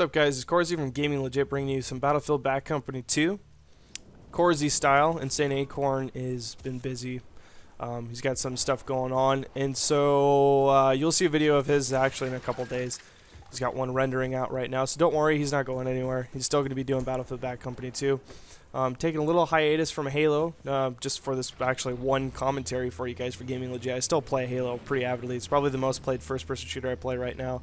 What's up, guys? It's Corzi from Gaming Legit, bringing you some Battlefield Bad Company 2. Corzi style. Insane Acorn has been busy. He's got some stuff going on, and so you'll see a video of his actually in a couple days. He's got one rendering out right now, so don't worry, he's not going anywhere. He's still going to be doing Battlefield Bad Company 2. Taking a little hiatus from Halo, just for this actually one commentary for you guys for Gaming Legit. I still play Halo pretty avidly. It's probably the most played first-person shooter I play right now.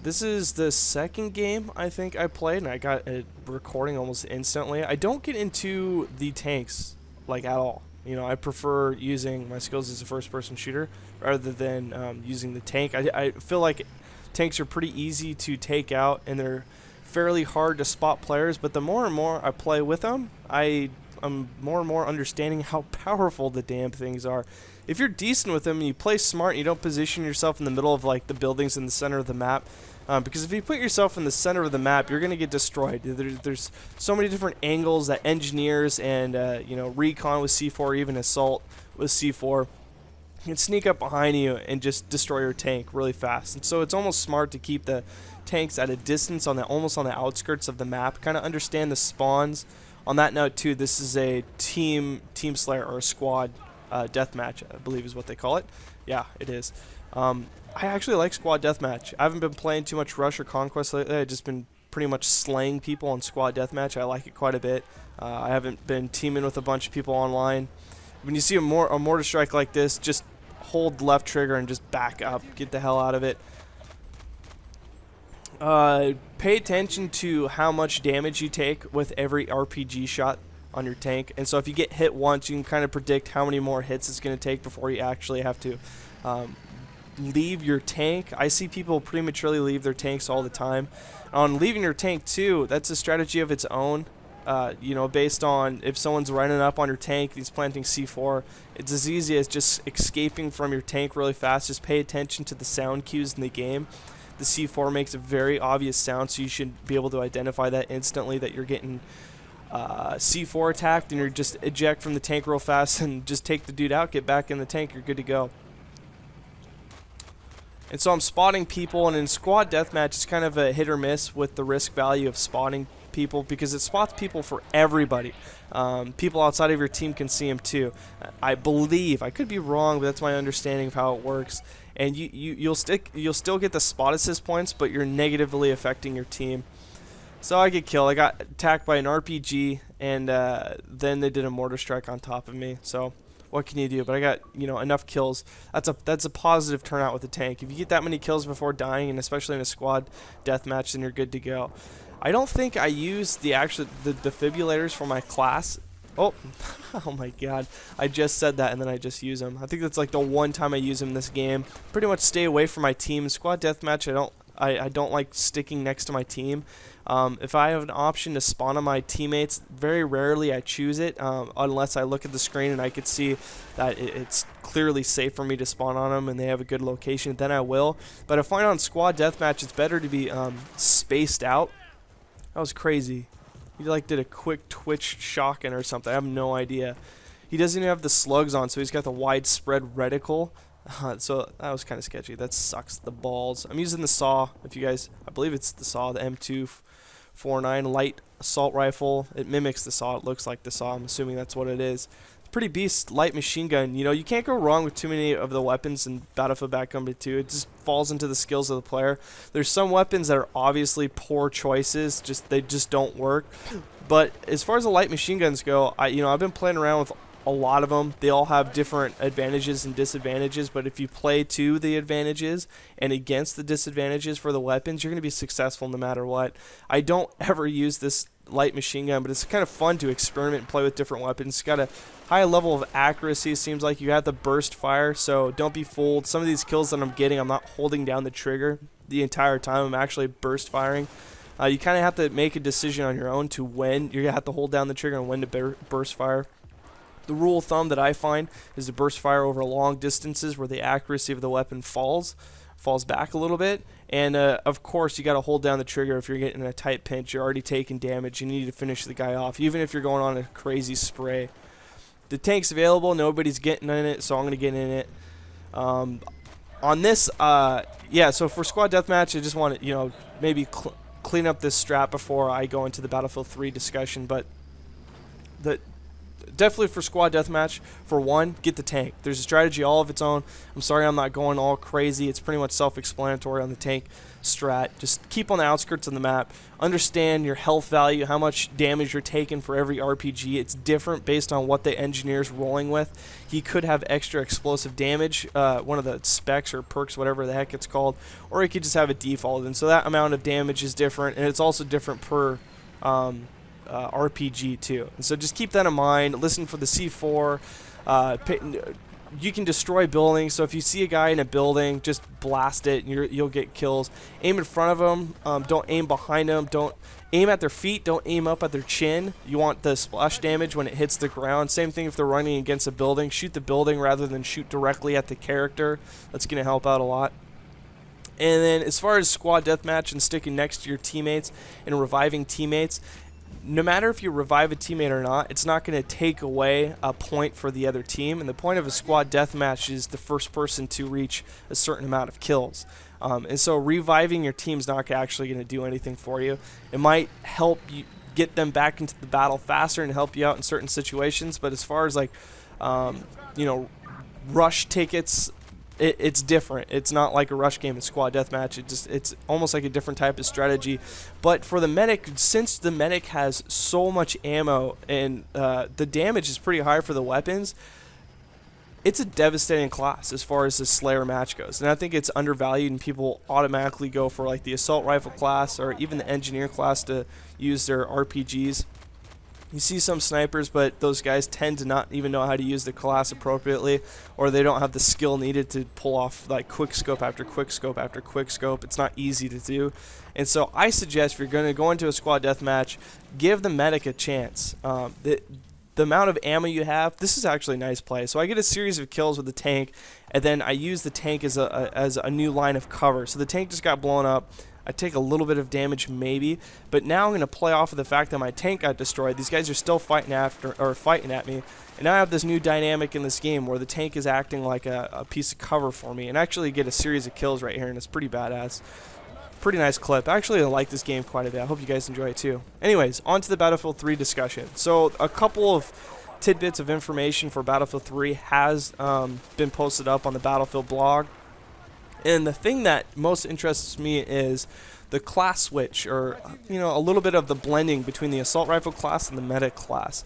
This is the second game I think I played, and I got a recording almost instantly. I don't get into the tanks like at all. You know, I prefer using my skills as a first-person shooter rather than using the tank. I feel like tanks are pretty easy to take out, and they're fairly hard to spot players. But the more and more I play with them, I'm more and more understanding how powerful the damn things are. If you're decent with them and you play smart and you don't position yourself in the middle of like the buildings in the center of the map, because if you put yourself in the center of the map, you're going to get destroyed. There's so many different angles that engineers and you know, recon with C4, even assault with C4 can sneak up behind you and just destroy your tank really fast. And so it's almost smart to keep the tanks at a distance on the almost on the outskirts of the map, kind of understand the spawns. On that note too, this is a team slayer or a squad deathmatch, I believe is what they call it. Yeah, it is. I actually like squad deathmatch. I haven't been playing too much Rush or Conquest lately. I've just been pretty much slaying people on squad deathmatch. I like it quite a bit. I haven't been teaming with a bunch of people online. When you see a mortar strike like this, just hold left trigger and just back up. Get the hell out of it. Pay attention to how much damage you take with every RPG shot on your tank. And so if you get hit once, you can kind of predict how many more hits it's going to take before you actually have to leave your tank. I see people prematurely leave their tanks all the time. On leaving your tank too, that's a strategy of its own. You know, based on if someone's running up on your tank, he's planting C4, it's as easy as just escaping from your tank really fast. Just pay attention to the sound cues in the game. The C4 makes a very obvious sound, so you should be able to identify that instantly, that you're getting C4 attacked, and you're just eject from the tank real fast and just take the dude out, get back in the tank, you're good to go. And so I'm spotting people, and in squad deathmatch it's kind of a hit or miss with the risk value of spotting people, because it spots people for everybody. People outside of your team can see them too. I believe, I could be wrong, but that's my understanding of how it works. And you'll still get the spot assist points, but you're negatively affecting your team. So I get killed. I got attacked by an RPG, and then they did a mortar strike on top of me. So what can you do? But I got, you know, enough kills. That's a positive turnout with the tank. If you get that many kills before dying, and especially in a squad deathmatch, then you're good to go. I don't think I used the defibrillators for my class. Oh, oh my god. I just said that and then I just use them. I think that's like the one time I use them in this game. Pretty much stay away from my team. Squad deathmatch, I don't like sticking next to my team. If I have an option to spawn on my teammates, very rarely I choose it, unless I look at the screen and I could see that it's clearly safe for me to spawn on them and they have a good location, then I will. But I find on squad deathmatch it's better to be spaced out. That was crazy. He like did a quick twitch shotgun or something. I have no idea. He doesn't even have the slugs on, so he's got the widespread reticle. So that was kind of sketchy. That sucks the balls. I'm using the SAW. If you guys, I believe it's the SAW, the M249 light assault rifle. It mimics the SAW. It looks like the SAW. I'm assuming that's what it is. Pretty beast light machine gun. You know, you can't go wrong with too many of the weapons in Battlefield Bad Company 2. It just falls into the skills of the player. There's some weapons that are obviously poor choices, they just don't work. But as far as the light machine guns go, I've been playing around with a lot of them. They all have different advantages and disadvantages, but if you play to the advantages and against the disadvantages for the weapons, you're going to be successful no matter what. I don't ever use this light machine gun, but it's kind of fun to experiment and play with different weapons. It's got a high level of accuracy. It seems like you have the burst fire, so don't be fooled. Some of these kills that I'm getting, I'm not holding down the trigger the entire time. I'm actually burst firing. You kind of have to make a decision on your own to when you're going to have to hold down the trigger and when to burst fire. The rule of thumb that I find is to burst fire over long distances where the accuracy of the weapon falls back a little bit. And of course, you got to hold down the trigger if you're getting in a tight pinch. You're already taking damage. You need to finish the guy off, even if you're going on a crazy spray. The tank's available. Nobody's getting in it, so I'm going to get in it. On this, yeah, so for squad deathmatch, I just want to, maybe clean up this strat before I go into the Battlefield 3 discussion, but the definitely for squad deathmatch, for one, get the tank. There's a strategy all of its own. I'm sorry I'm not going all crazy. It's pretty much self-explanatory on the tank strat. Just keep on the outskirts of the map. Understand your health value, how much damage you're taking for every RPG. It's different based on what the engineer's rolling with. He could have extra explosive damage, one of the specs or perks, whatever the heck it's called, or he could just have it default. And so that amount of damage is different, and it's also different per RPG too. And so just keep that in mind. Listen for the C4. You can destroy buildings, so if you see a guy in a building, just blast it, and you'll get kills. Aim in front of them. Don't aim behind them. Don't aim at their feet. Don't aim up at their chin. You want the splash damage when it hits the ground. Same thing if they're running against a building. Shoot the building rather than shoot directly at the character. That's going to help out a lot. And then as far as squad deathmatch and sticking next to your teammates and reviving teammates, no matter if you revive a teammate or not, it's not going to take away a point for the other team. And the point of a squad deathmatch is the first person to reach a certain amount of kills. And so reviving your team's not actually going to do anything for you. It might help you get them back into the battle faster and help you out in certain situations. But as far as like, rush tickets, it's different. It's not like a rush game in squad deathmatch. It's almost like a different type of strategy. But for the medic, since the medic has so much ammo and the damage is pretty high for the weapons, it's a devastating class as far as the Slayer match goes. And I think it's undervalued, and people automatically go for like the assault rifle class or even the engineer class to use their RPGs. You see some snipers, but those guys tend to not even know how to use the class appropriately, or they don't have the skill needed to pull off like quick scope after quick scope after quick scope. It's not easy to do. And so I suggest if you're going to go into a squad deathmatch, give the medic a chance. The amount of ammo you have, this is actually a nice play. So I get a series of kills with the tank, and then I use the tank as a new line of cover. So the tank just got blown up. I take a little bit of damage maybe, but now I'm going to play off of the fact that my tank got destroyed. These guys are still fighting at me, and now I have this new dynamic in this game where the tank is acting like a piece of cover for me, and actually get a series of kills right here, and it's pretty badass. Pretty nice clip. Actually, I like this game quite a bit. I hope you guys enjoy it too. Anyways, on to the Battlefield 3 discussion. So a couple of tidbits of information for Battlefield 3 has been posted up on the Battlefield blog. And the thing that most interests me is the class switch, or a little bit of the blending between the assault rifle class and the medic class.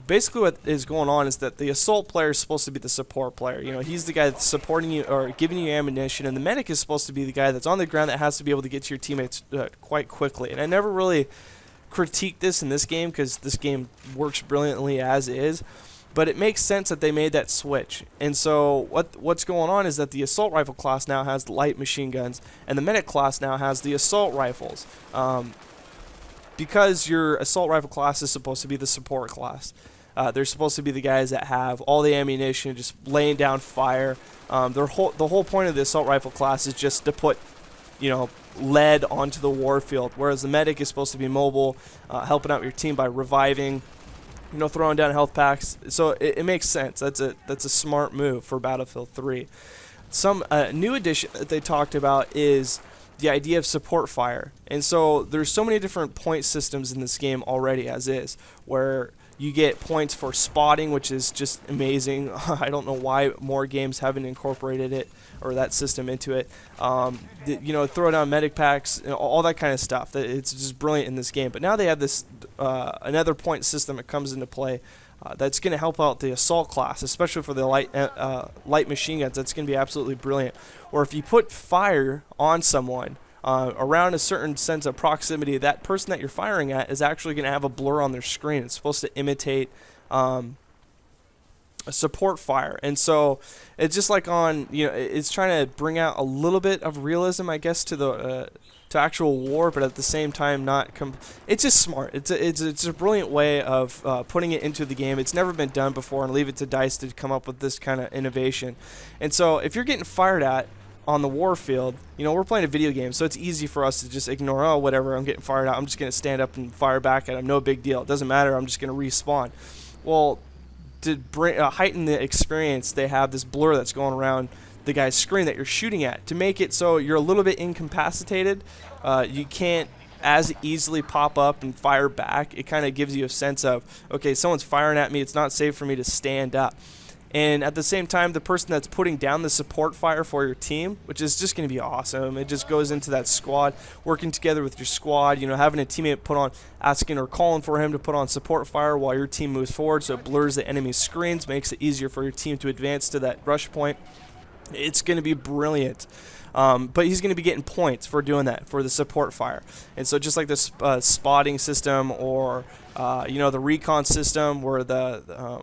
Basically what is going on is that the assault player is supposed to be the support player. He's the guy that's supporting you or giving you ammunition, and the medic is supposed to be the guy that's on the ground that has to be able to get to your teammates quite quickly. And I never really critiqued this in this game because this game works brilliantly as is. But it makes sense that they made that switch. And so what's going on is that the assault rifle class now has the light machine guns, and the medic class now has the assault rifles. Because your assault rifle class is supposed to be the support class. They're supposed to be the guys that have all the ammunition, just laying down fire. The whole point of the assault rifle class is just to put, lead onto the warfield, whereas the medic is supposed to be mobile, helping out your team by reviving, throwing down health packs. So it makes sense. That's a smart move for Battlefield 3. Some new addition that they talked about is the idea of support fire. And so there's so many different point systems in this game already as is, where you get points for spotting, which is just amazing. I don't know why more games haven't incorporated it or that system into it. Throw down medic packs, all that kind of stuff. It's just brilliant in this game. But now they have this another point system that comes into play that's going to help out the assault class, especially for the light machine guns. That's going to be absolutely brilliant. Or if you put fire on someone around a certain sense of proximity, that person that you're firing at is actually going to have a blur on their screen. It's supposed to imitate a support fire. And so it's just like it's trying to bring out a little bit of realism, I guess, to the to actual war, but at the same time not it's just smart. It's a brilliant way of putting it into the game. It's never been done before, and leave it to DICE to come up with this kind of innovation. And so if you're getting fired at on the warfield, we're playing a video game, so it's easy for us to just ignore, oh, whatever, I'm getting fired at, I'm just going to stand up and fire back at him, no big deal, it doesn't matter, I'm just going to respawn. Well, to heighten the experience, they have this blur that's going around the guy's screen that you're shooting at, to make it so you're a little bit incapacitated. You can't as easily pop up and fire back. It kind of gives you a sense of, okay, someone's firing at me, it's not safe for me to stand up. And at the same time, the person that's putting down the support fire for your team, which is just going to be awesome. It just goes into that squad, working together with your squad, you know, having a teammate put on, asking or calling for him to put on support fire while your team moves forward, so it blurs the enemy's screens, makes it easier for your team to advance to that rush point. It's going to be brilliant. But he's going to be getting points for doing that, for the support fire. And so just like this spotting system, or you know, the recon system, where the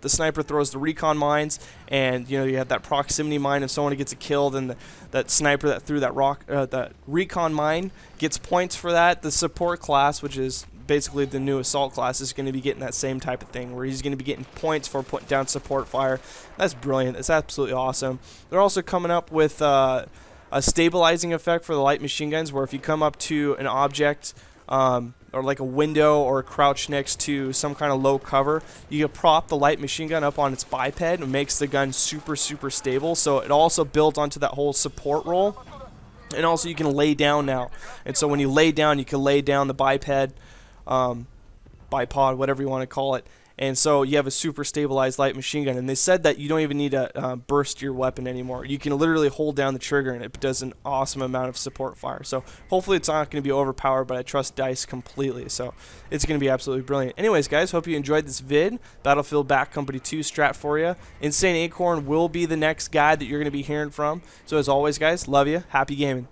sniper throws the recon mines, and you know, you have that proximity mine. If someone gets a kill, then that sniper that threw that recon mine gets points for that. The support class, which is basically the new assault class, is going to be getting that same type of thing, where he's going to be getting points for putting down support fire. That's brilliant. That's absolutely awesome. They're also coming up with a stabilizing effect for the light machine guns, where if you come up to an object, or like a window, or crouch next to some kind of low cover, you can prop the light machine gun up on its biped, and it makes the gun super stable. So it also builds onto that whole support role. And also you can lay down now, and so when you lay down, you can lay down the biped, bipod, whatever you want to call it, and so you have a super stabilized light machine gun. And they said that you don't even need to burst your weapon anymore. You can literally hold down the trigger, and it does an awesome amount of support fire. So hopefully it's not going to be overpowered, but I trust DICE completely, so it's going to be absolutely brilliant. Anyways, guys, hope you enjoyed this vid. Battlefield Bad Company 2 strat for you. Insane Acorn will be the next guy that you're going to be hearing from. So as always, guys, love you. Happy gaming.